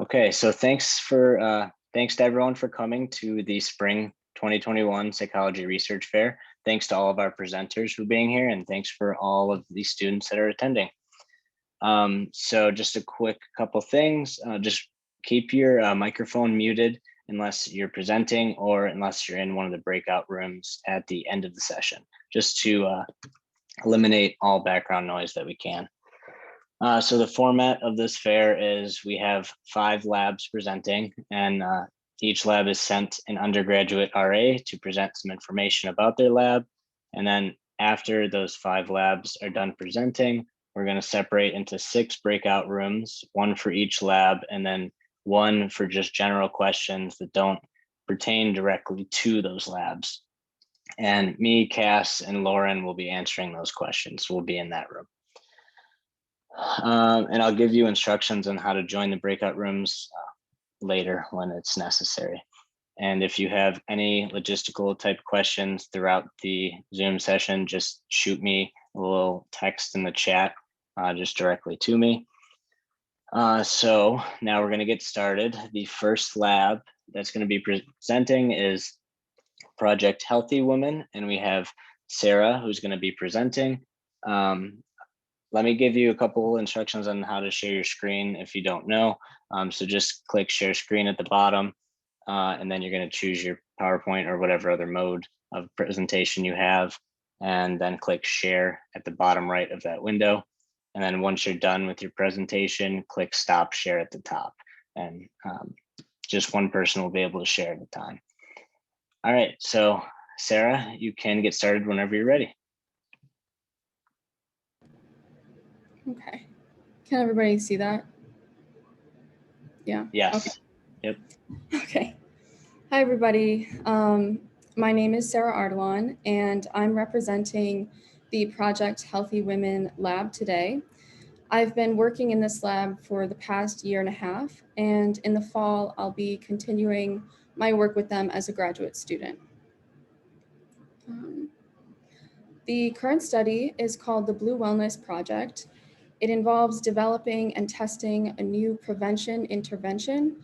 Okay, so thanks to everyone for coming to the Spring 2021 Psychology Research Fair. Thanks to all of our presenters for being here, and thanks for all of the students that are attending. So just a quick couple things. Just keep your microphone muted unless you're presenting or unless you're in one of the breakout rooms at the end of the session, just to eliminate all background noise that we can. So the format of this fair is we have 5 labs presenting, and each lab is sent an undergraduate RA to present some information about their lab. And then after those 5 labs are done presenting, we're going to separate into 6 breakout rooms, 1 for each lab, and then 1 for just general questions that don't pertain directly to those labs. And me, Cass, and Lauren will be answering those questions. We'll be in that room. And I'll give you instructions on how to join the breakout rooms later when it's necessary. And if you have any logistical type questions throughout the Zoom session, just shoot me a little text in the chat just directly to me. So now we're going to get started. The first lab that's going to be presenting is Project Healthy Women, and we have Sarah who's going to be presenting. Let me give you a couple instructions on how to share your screen if you don't know. So just click share screen at the bottom, and then you're going to choose your PowerPoint or whatever other mode of presentation you have, and then click share at the bottom right of that window. And then once you're done with your presentation, click stop share at the top, and just one person will be able to share at a time. All right, so Sarah, you can get started whenever you're ready. Okay. Can everybody see that? Yeah. Yes. Okay. Yep. Okay. Hi, everybody. My name is Sarah Ardalan, and I'm representing the Project Healthy Women lab today. I've been working in this lab for the past year and a half, and in the fall, I'll be continuing my work with them as a graduate student. The current study is called the Blue Wellness Project. It involves developing and testing a new prevention intervention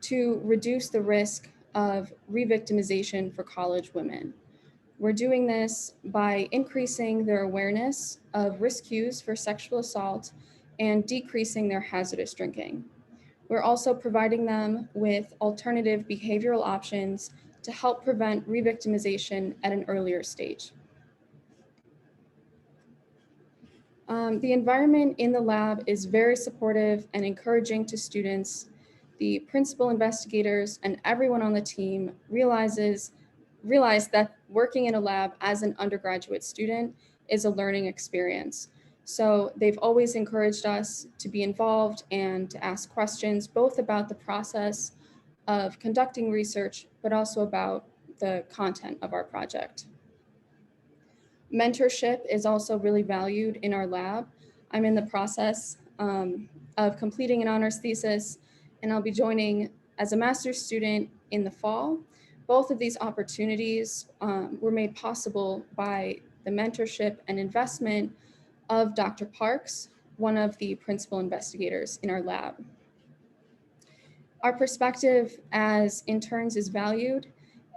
to reduce the risk of re-victimization for college women. We're doing this by increasing their awareness of risk cues for sexual assault and decreasing their hazardous drinking. We're also providing them with alternative behavioral options to help prevent re-victimization at an earlier stage. The environment in the lab is very supportive and encouraging to students. The principal investigators and everyone on the team realize that working in a lab as an undergraduate student is a learning experience. So they've always encouraged us to be involved and to ask questions, both about the process of conducting research, but also about the content of our project. Mentorship is also really valued in our lab. I'm in the process of completing an honors thesis, and I'll be joining as a master's student in the fall. Both of these opportunities were made possible by the mentorship and investment of Dr. Parks, one of the principal investigators in our lab. Our perspective as interns is valued,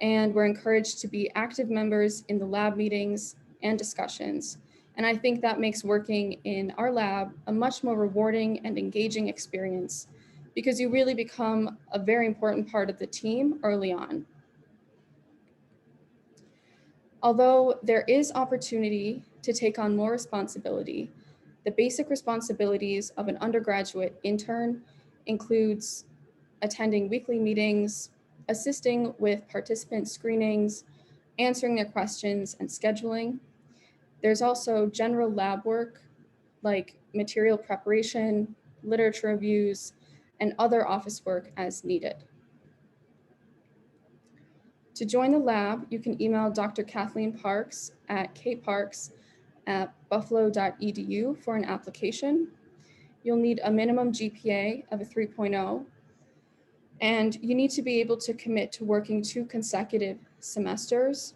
and we're encouraged to be active members in the lab meetings and discussions. And I think that makes working in our lab a much more rewarding and engaging experience because you really become a very important part of the team early on. Although there is opportunity to take on more responsibility, the basic responsibilities of an undergraduate intern includes attending weekly meetings, assisting with participant screenings, answering their questions, and scheduling. There's also general lab work like material preparation, literature reviews, and other office work as needed. To join the lab, you can email Dr. Kathleen Parks at kparks@buffalo.edu for an application. You'll need a minimum GPA of a 3.0, and you need to be able to commit to working 2 consecutive semesters.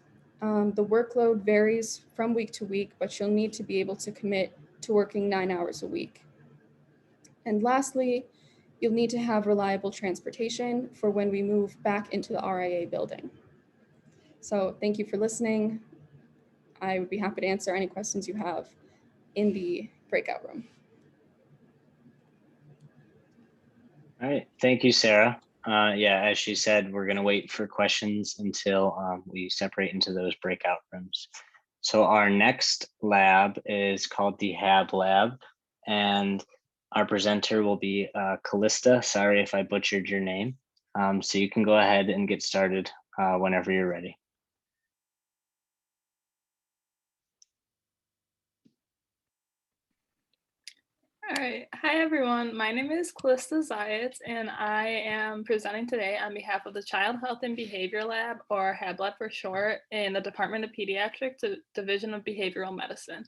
The workload varies from week to week, but you'll need to be able to commit to working 9 hours a week. And lastly, You'll need to have reliable transportation for when we move back into the RIA building. So thank you for listening. I would be happy to answer any questions you have in the breakout room. All right, thank you, Sarah. Yeah, as she said, we're gonna wait for questions until we separate into those breakout rooms. So our next lab is called the HAB Lab, and our presenter will be Callista. Sorry if I butchered your name. So you can go ahead and get started whenever you're ready. All right. Hi, everyone. My name is Callista Zayats, and I am presenting today on behalf of the Child Health and Behavior Lab, or HAB Lab for short, in the Department of Pediatrics, Division of Behavioral Medicine.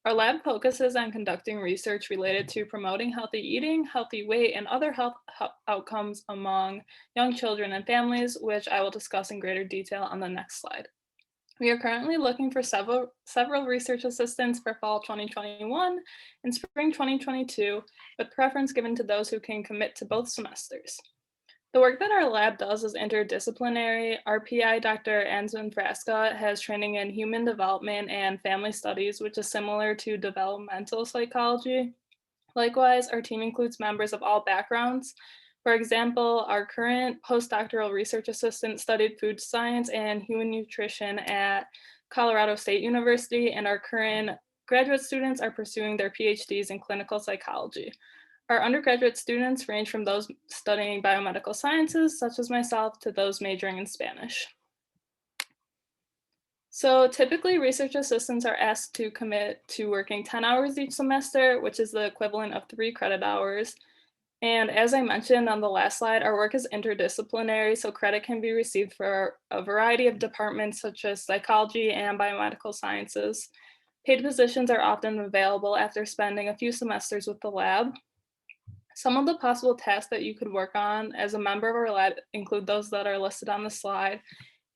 Our lab focuses on conducting research related to promoting healthy eating, healthy weight, and other health outcomes among young children and families, which I will discuss in greater detail on the next slide. We are currently looking for several research assistants for fall 2021 and spring 2022, with preference given to those who can commit to both semesters. The work that our lab does is interdisciplinary. Our PI, Dr. Anzin Frasca, has training in human development and family studies, which is similar to developmental psychology. Likewise, our team includes members of all backgrounds. For example, our current postdoctoral research assistant studied food science and human nutrition at Colorado State University, and our current graduate students are pursuing their PhDs in clinical psychology. Our undergraduate students range from those studying biomedical sciences, such as myself, to those majoring in Spanish. So typically, research assistants are asked to commit to working 10 hours each semester, which is the equivalent of 3 credit hours. And as I mentioned on the last slide, our work is interdisciplinary, so credit can be received for a variety of departments such as psychology and biomedical sciences. Paid positions are often available after spending a few semesters with the lab. Some of the possible tasks that you could work on as a member of our lab include those that are listed on the slide.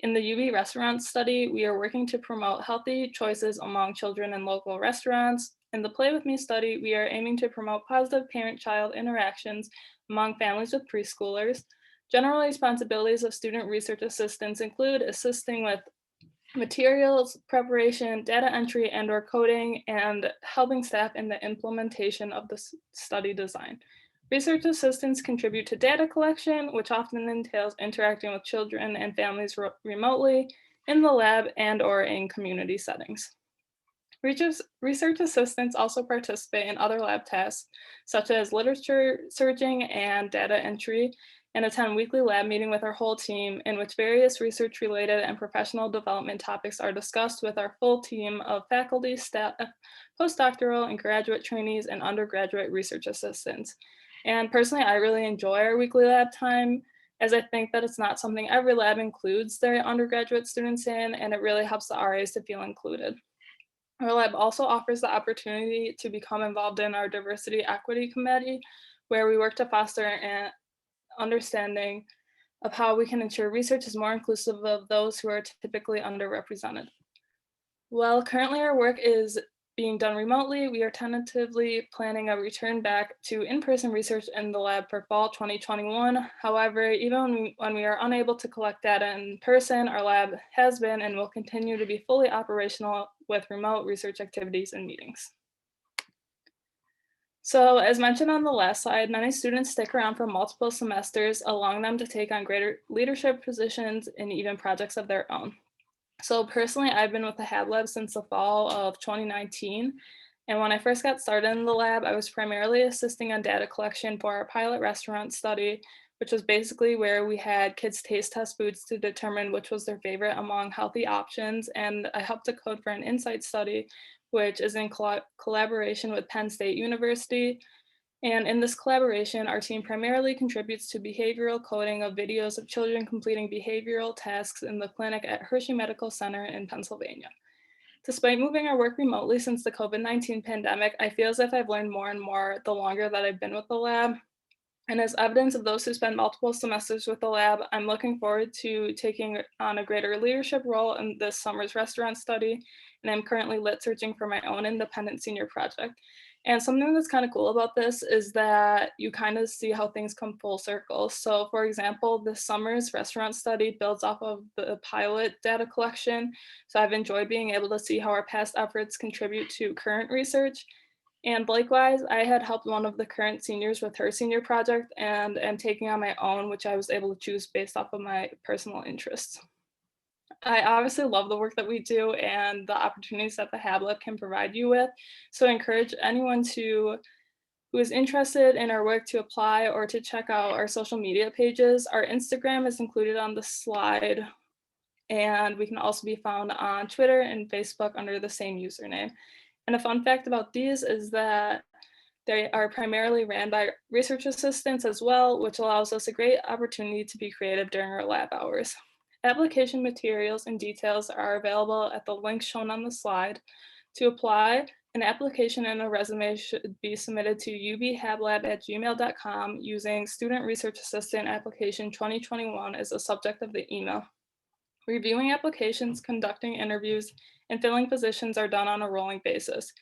In the UB restaurant study, we are working to promote healthy choices among children in local restaurants. In the Play With Me study, we are aiming to promote positive parent-child interactions among families with preschoolers. General responsibilities of student research assistants include assisting with materials preparation, data entry and/or coding, and helping staff in the implementation of the study design. Research assistants contribute to data collection, which often entails interacting with children and families remotely in the lab and/or in community settings. Research assistants also participate in other lab tasks, such as literature searching and data entry, and attend weekly lab meeting with our whole team, in which various research-related and professional development topics are discussed with our full team of faculty, staff, postdoctoral and graduate trainees, and undergraduate research assistants. And personally, I really enjoy our weekly lab time, as I think that it's not something every lab includes their undergraduate students in, and it really helps the RAs to feel included. Our lab also offers the opportunity to become involved in our diversity equity committee, where we work to foster an understanding of how we can ensure research is more inclusive of those who are typically underrepresented. While currently our work is being done remotely, we are tentatively planning a return back to in-person research in the lab for fall 2021. However, even when we are unable to collect data in person, our lab has been and will continue to be fully operational with remote research activities and meetings. So as mentioned on the last slide, many students stick around for multiple semesters, allowing them to take on greater leadership positions and even projects of their own. So personally, I've been with the HAB Lab since the fall of 2019. And when I first got started in the lab, I was primarily assisting on data collection for our pilot restaurant study, which was basically where we had kids taste test foods to determine which was their favorite among healthy options. And I helped to code for an insight study, which is in collaboration with Penn State University. And in this collaboration, our team primarily contributes to behavioral coding of videos of children completing behavioral tasks in the clinic at Hershey Medical Center in Pennsylvania. Despite moving our work remotely since the COVID-19 pandemic, I feel as if I've learned more and more the longer that I've been with the lab. And as evidence of those who spend multiple semesters with the lab, I'm looking forward to taking on a greater leadership role in this summer's restaurant study, and I'm currently lit searching for my own independent senior project. And something that's kind of cool about this is that you kind of see how things come full circle. So, for example, this summer's restaurant study builds off of the pilot data collection. So, I've enjoyed being able to see how our past efforts contribute to current research. And likewise, I had helped one of the current seniors with her senior project and am taking on my own, which I was able to choose based off of my personal interests. I obviously love the work that we do and the opportunities that the Hab Lab can provide you with. So I encourage anyone who is interested in our work to apply or to check out our social media pages. Our Instagram is included on the slide, and we can also be found on Twitter and Facebook under the same username. And a fun fact about these is that they are primarily ran by research assistants as well, which allows us a great opportunity to be creative during our lab hours. Application materials and details are available at the link shown on the slide. To apply, an application and a resume should be submitted to ubhablab@gmail.com using Student Research Assistant Application 2021 as the subject of the email. Reviewing applications, conducting interviews, and filling positions are done on a rolling basis.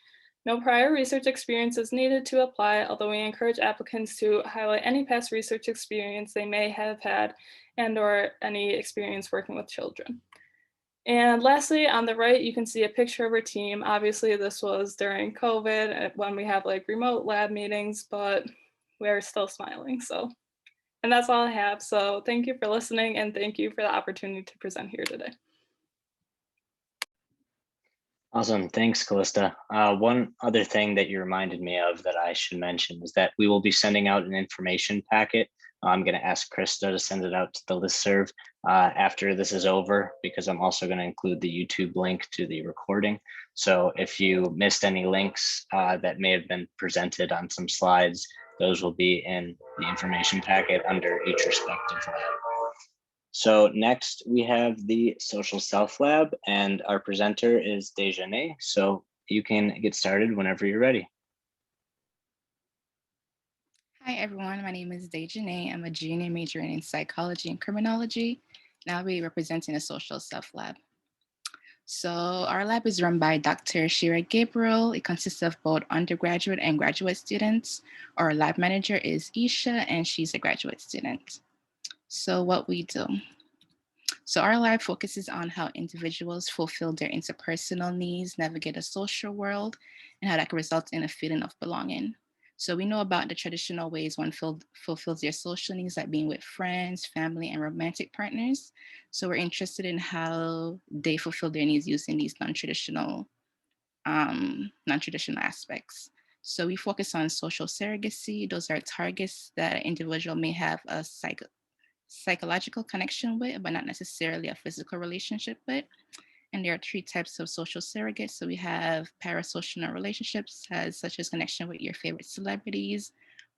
No prior research experience is needed to apply, although we encourage applicants to highlight any past research experience they may have had and/or any experience working with children. And lastly, on the right, you can see a picture of our team. Obviously, this was during COVID when we have like remote lab meetings, but we're still smiling. And that's all I have. So thank you for listening and thank you for the opportunity to present here today. Awesome. Thanks, Callista. One other thing that you reminded me of that I should mention is that we will be sending out an information packet. I'm going to ask Krista to send it out to the listserv after this is over, because I'm also going to include the YouTube link to the recording. So if you missed any links that may have been presented on some slides, those will be in the information packet under each respective lab. So next we have the Social Self Lab, and our presenter is Dejane. So you can get started whenever you're ready. Hi everyone, my name is Dejane. I'm a junior majoring in psychology and criminology, and I'll be representing the Social Self Lab. So our lab is run by Dr. Shira Gabriel. It consists of both undergraduate and graduate students. Our lab manager is Isha, and she's a graduate student. So what we do. So our lab focuses on how individuals fulfill their interpersonal needs, navigate a social world, and how that can result in a feeling of belonging. So we know about the traditional ways one fulfills their social needs, like being with friends, family, and romantic partners. So we're interested in how they fulfill their needs using these non-traditional aspects. So we focus on social surrogacy. Those are targets that an individual may have a psychological connection with, but not necessarily a physical relationship with. And there are 3 types of social surrogates. So we have parasocial relationships, such as connection with your favorite celebrities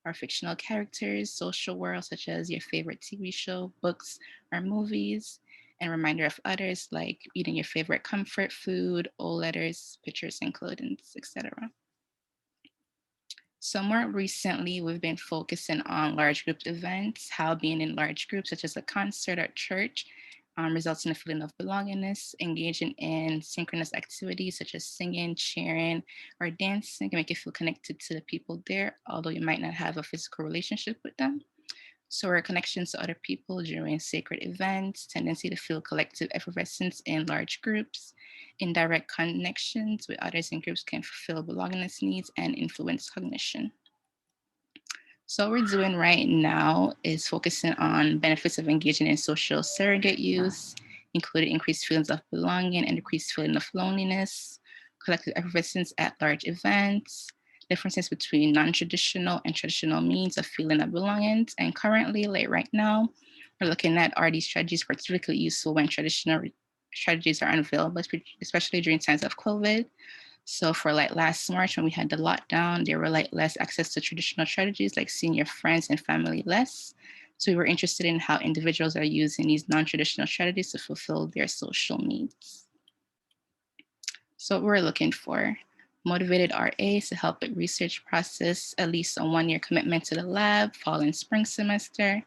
or fictional characters, social worlds, such as your favorite TV show, books, or movies, and reminder of others, like eating your favorite comfort food, old letters, pictures, and clothing, etc. So more recently, we've been focusing on large group events, how being in large groups, such as a concert or church, results in a feeling of belongingness. Engaging in synchronous activities such as singing, cheering, or dancing can make you feel connected to the people there, although you might not have a physical relationship with them. So our connections to other people during sacred events, tendency to feel collective effervescence in large groups, indirect connections with others in groups can fulfill belongingness needs and influence cognition. So what we're doing right now is focusing on benefits of engaging in social surrogate use, including increased feelings of belonging and decreased feeling of loneliness, collective effervescence at large events, differences between non-traditional and traditional means of feeling of belonging. And currently, like right now, we're looking at, are these strategies particularly useful when traditional strategies are unavailable, especially during times of COVID. So for like last March, when we had the lockdown, there were like less access to traditional strategies like seeing your friends and family less. So we were interested in how individuals are using these non-traditional strategies to fulfill their social needs. So what we're looking for, motivated RAs to help with research process, at least a 1-year commitment to the lab, fall and spring semester,